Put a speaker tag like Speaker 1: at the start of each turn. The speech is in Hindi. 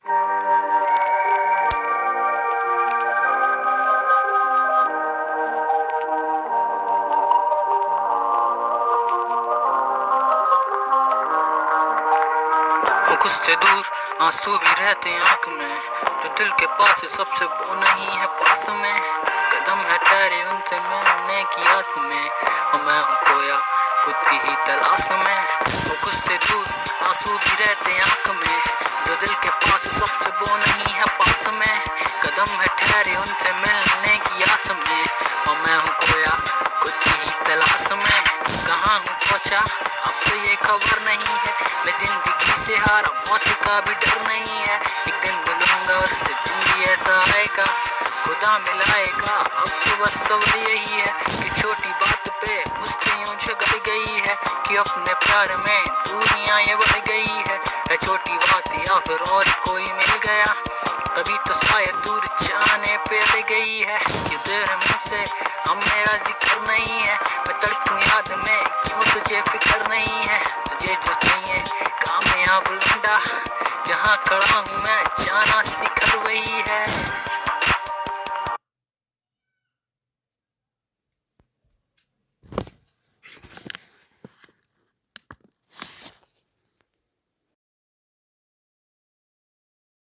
Speaker 1: खुद से दूर आंसू भी रहते आंख में, जो दिल के पास है सबसे वो नहीं है पास में। कदम है ठहरे उनसे मिलने की आस में, और मैं हूँ खोया खुद की ही तलाश में। वो खुद से दूर आंसू भी रहते आंख में, जो दिल के पास है सबसे वो नहीं है पास में। कदम है ठहरे उनसे मिलने की आस में, और मैं हूँ खोया खुद की ही तलाश में। कहाँ हूँ पहुँचा अब तो ये खबर नहीं है, मैं जिंदगी से हारा मौत का भी डर नहीं है। एक दिन मिलूंगा उससे जिंदगी ऐसा आएगा, खुदा मिलाएगा। अब तो बस सवाल यही है कि छोटी बात पे मुझसे यूं झगड़ गई है, कि अपने प्यार में दूरियां ये बढ़ गई है। छोटी बात या फिर और कोई मिल गया, तभी तो शायद दूर जाने पे अड़ गई है। कि तेरे मुँह से अब मेरा जिक्र नहीं है, मैं तड़पूं याद में क्यों तुझे फिक्र नहीं है। तुझे जो चाहिए कामयाब लौंडा, जहाँ खड़ा हूँ मैं जाना शिखर वही है।